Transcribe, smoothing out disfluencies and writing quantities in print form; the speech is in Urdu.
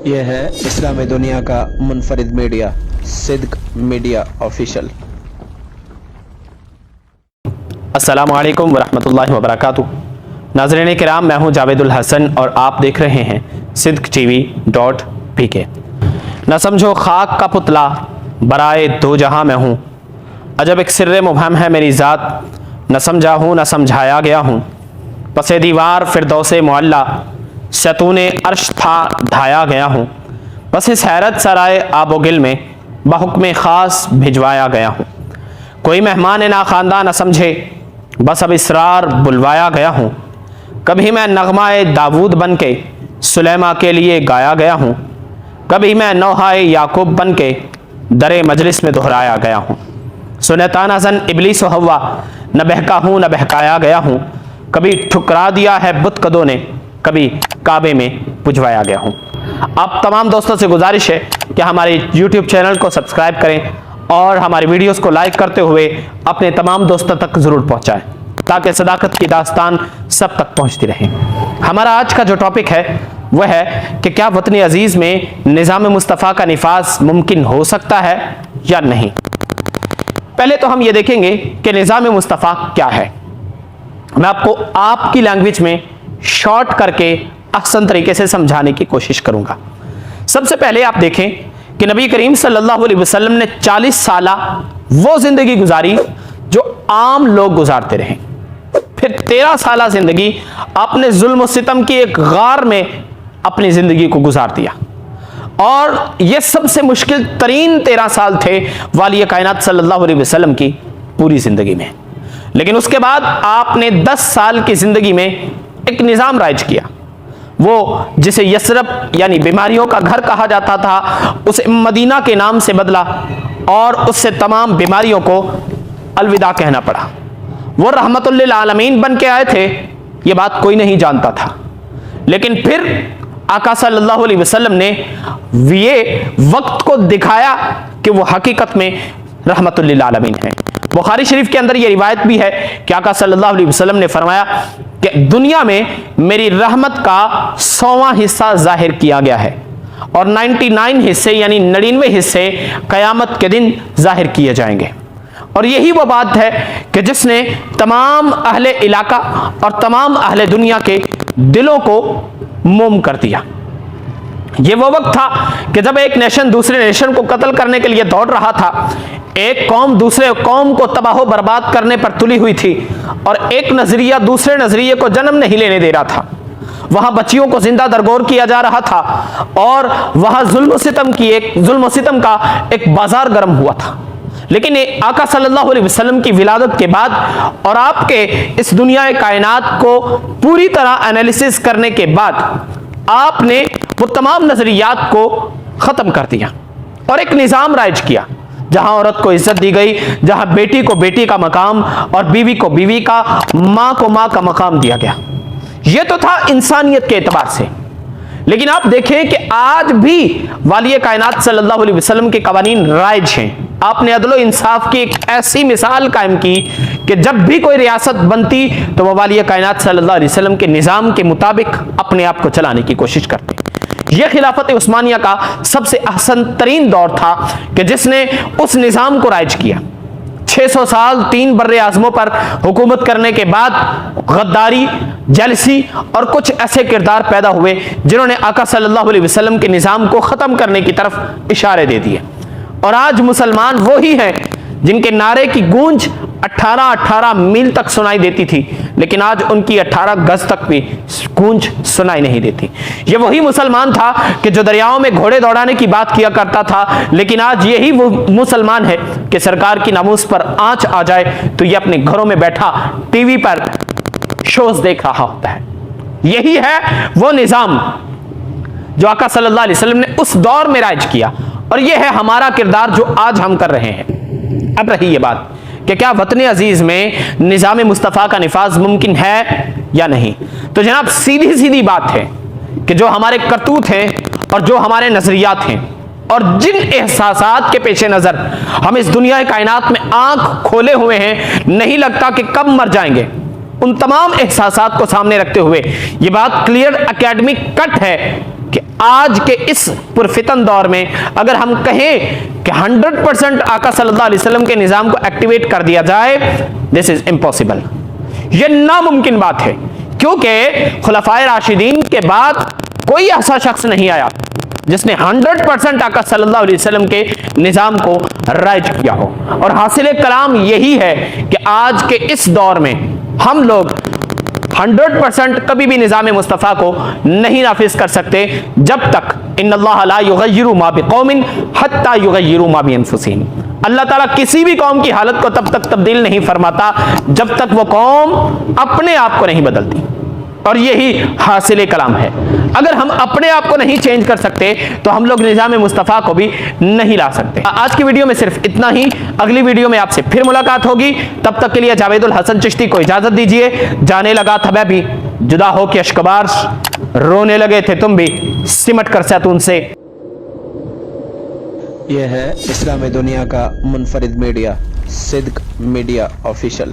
یہ ہے اسلام دنیا کا منفرد میڈیا صدق میڈیا آفیشل۔ السلام علیکم ورحمۃ اللہ وبرکاتہ۔ ناظرین کرام، میں ہوں جاوید الحسن اور آپ دیکھ رہے ہیں صدق TV.pk۔ نہ سمجھو خاک کا پتلا برائے دو جہاں میں ہوں، عجب ایک سر مبہم ہے میری ذات، نہ سمجھا ہوں نہ سمجھایا گیا ہوں، پس دیوار فردوس معلی ستون عرش تھا ڈھایا گیا ہوں، بس اس حیرت سرائے آب و گل میں بحکم خاص بھجوایا گیا ہوں، کوئی مہمان ناخواندہ نہ سمجھے بس اب اسرار بلوایا گیا ہوں، کبھی میں نغمہ داود بن کے سلیمہ کے لیے گایا گیا ہوں، کبھی میں نوحہ یعقوب بن کے در مجلس میں دہرایا گیا ہوں، سنے تانا زن ابلیس و حوا نہ بہکا ہوں نہ بہکایا گیا ہوں، کبھی ٹھکرا دیا ہے بت قدوں نے، کبھی کعبے میں پجوایا گیا ہوں۔ آپ تمام دوستوں سے گزارش ہے کہ ہمارے YouTube چینل کو سبسکرائب کریں اور ہماری ویڈیوز کو لائک کرتے ہوئے اپنے تمام دوستوں تک ضرور پہنچائیں تاکہ صداقت کی داستان سب تک پہنچتی رہے۔ ہمارا آج کا جو ٹاپک ہے وہ ہے کہ کیا وطن عزیز میں نظام مصطفیٰ کا نفاذ ممکن ہو سکتا ہے یا نہیں۔ پہلے تو ہم یہ دیکھیں گے کہ نظام مصطفیٰ کیا ہے۔ میں آپ کو آپ کی لینگویج میں شارٹ کر کے احسن طریقے سے سمجھانے کی کوشش کروں گا۔ سب سے پہلے آپ دیکھیں کہ نبی کریم صلی اللہ علیہ وسلم نے 40 سالہ وہ زندگی گزاری جو عام لوگ گزارتے رہے، پھر 13 سالہ زندگی آپ نے ظلم و ستم کی ایک غار میں اپنی زندگی کو گزار دیا، اور یہ سب سے مشکل ترین 13 سال تھے والی کائنات صلی اللہ علیہ وسلم کی پوری زندگی میں۔ لیکن اس کے بعد آپ نے 10 سال کی زندگی میں ایک نظام رائج کیا، وہ جسے یثرب یعنی بیماریوں کا گھر کہا جاتا تھا اسے مدینہ کے نام سے بدلا، اور اس سے تمام بیماریوں کو الوداع کہنا پڑا۔ وہ رحمت للعالمین بن کے آئے تھے، یہ بات کوئی نہیں جانتا تھا، لیکن پھر آقا صلی اللہ علیہ وسلم نے یہ وقت کو دکھایا کہ وہ حقیقت میں رحمت للعالمین ہے۔ بخاری شریف کے اندر یہ روایت بھی ہے کہ آقا صلی اللہ علیہ وسلم نے فرمایا کہ دنیا میں میری رحمت کا 100واں حصہ ظاہر کیا گیا ہے، اور 99 حصے یعنی 99 حصے قیامت کے دن ظاہر کیے جائیں گے۔ اور یہی وہ بات ہے کہ جس نے تمام اہل علاقہ اور تمام اہل دنیا کے دلوں کو موم کر دیا۔ یہ وہ وقت تھا کہ جب ایک نیشن دوسرے نیشن کو قتل کرنے کے لیے دوڑ رہا تھا، ایک قوم دوسرے قوم کو تباہ و برباد کرنے پر تلی ہوئی تھی، اور ایک نظریہ دوسرے نظریے کو جنم نہیں لینے دے رہا تھا۔ وہاں بچیوں کو زندہ درگور کیا جا رہا تھا، اور وہاں ظلم و ستم کا ایک بازار گرم ہوا تھا۔ لیکن آقا صلی اللہ علیہ وسلم کی ولادت کے بعد اور آپ کے اس دنیا کائنات کو پوری طرح انالیسس کرنے کے بعد آپ نے وہ تمام نظریات کو ختم کر دیا اور ایک نظام رائج کیا جہاں عورت کو عزت دی گئی، جہاں بیٹی کو بیٹی کا مقام اور بیوی کو بیوی کا، ماں کو ماں کا مقام دیا گیا۔ یہ تو تھا انسانیت کے اعتبار سے، لیکن آپ دیکھیں کہ آج بھی والی کائنات صلی اللہ علیہ وسلم کے قوانین رائج ہیں۔ آپ نے عدل و انصاف کی ایک ایسی مثال قائم کی کہ جب بھی کوئی ریاست بنتی تو وہ والی کائنات صلی اللہ علیہ وسلم کے نظام کے مطابق اپنے آپ کو چلانے کی کوشش کرتے۔ یہ خلافت عثمانیہ کا سب سے احسن ترین دور تھا کہ جس نے اس نظام کو رائج کیا۔ 600 سال 3 بر اعظموں پر حکومت کرنے کے بعد غداری، جیلسی اور کچھ ایسے کردار پیدا ہوئے جنہوں نے آقا صلی اللہ علیہ وسلم کے نظام کو ختم کرنے کی طرف اشارے دے دیے، اور آج مسلمان وہی ہیں جن کے نعرے کی گونج 18 میل تک سنائی دیتی تھی، لیکن آج ان کی 18 گز تک بھی گونج سنائی نہیں دیتی۔ یہ وہی مسلمان تھا کہ جو دریاؤں میں گھوڑے دوڑانے کی بات کیا کرتا تھا، لیکن آج یہی وہ مسلمان ہے کہ سرکار کی ناموس پر آنچ آ جائے تو یہ اپنے گھروں میں بیٹھا ٹی وی پر شوز دیکھ رہا ہوتا ہے۔ یہی ہے وہ نظام جو آقا صلی اللہ علیہ وسلم نے اس دور میں رائج کیا، اور یہ ہے ہمارا کردار جو آج ہم کر رہے ہیں۔ اب رہی یہ بات کہ کیا وطن عزیز میں نظام مصطفیٰ کا نفاذ ممکن ہے یا نہیں، تو جناب سیدھی بات ہے کہ جو ہمارے کرتوت ہیں اور جو ہمارے نظریات ہیں اور جن احساسات کے پیش نظر ہم اس دنیا کائنات میں آنکھ کھولے ہوئے ہیں، نہیں لگتا کہ کب مر جائیں گے، ان تمام احساسات کو سامنے رکھتے ہوئے یہ بات کلیئر اکیڈمک کٹ ہے کہ آج کے اس پرفتن دور میں اگر ہم کہیں کہ 100% آقا صلی اللہ علیہ وسلم کے نظام کو ایکٹیویٹ کر دیا جائے، دس از امپاسبل، یہ ناممکن بات ہے، کیونکہ خلفائے راشدین کے بعد کوئی ایسا شخص نہیں آیا جس نے 100% آقا صلی اللہ علیہ وسلم کے نظام کو رائج کیا ہو۔ اور حاصل کلام یہی ہے کہ آج کے اس دور میں ہم لوگ 100% کبھی بھی نظام مصطفیٰ کو نہیں نافذ کر سکتے جب تک ان اللہ لا یغیر ما بقوم حتی یغیروا ما بانفسہم، اللہ تعالیٰ کسی بھی قوم کی حالت کو تب تک تبدیل نہیں فرماتا جب تک وہ قوم اپنے آپ کو نہیں بدلتی، اور یہی حاصل کلام ہے۔ اگر ہم اپنے آپ کو نہیں چینج کر سکتے تو ہم لوگ نظام مصطفیٰ کو بھی نہیں لا سکتے۔ آج کی ویڈیو میں صرف اتنا ہی، اگلی ویڈیو میں آپ سے پھر ملاقات ہوگی، تب تک کے لیے جاوید الحسن چشتی کو اجازت دیجیے۔ جانے لگا تھا میں بھی، جدا ہو کے اشکبار رونے لگے تھے تم بھی، سمٹ کر سیتون سے۔ یہ ہے اسلامی دنیا کا منفرد میڈیا، صدق میڈیا آفیشل۔